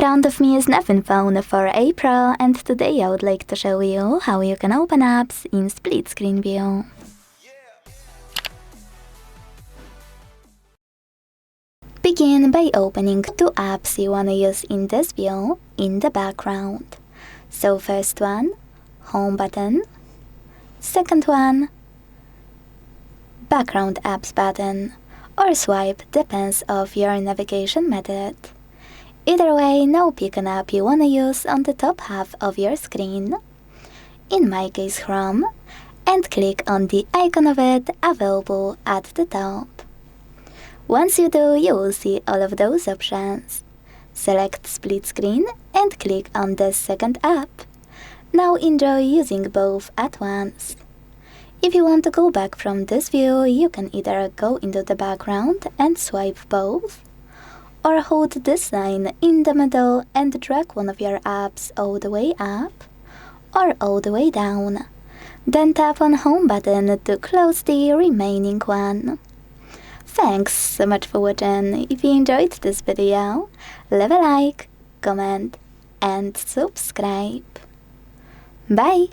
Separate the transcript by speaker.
Speaker 1: front of me is Nothing Phone for April, and today I would like to show you how you can open apps in split screen view. Begin by opening two apps you wanna use in this view in the background. So first one, Home button. Second one, Background apps button, or swipe depends of your navigation method. Either way, now pick an app you wanna use on the top half of your screen, in my case Chrome, and click on the icon of it available at the top. Once you do, you will see all of those options. Select split screen and click on the second app. Now enjoy using both at once. If you want to go back from this view, you can either go into the background and swipe both, or hold this line in the middle and drag one of your apps all the way up or all the way down. Then tap on Home button to close the remaining one. Thanks so much for watching. If you enjoyed this video, leave a like, comment and subscribe. Bye!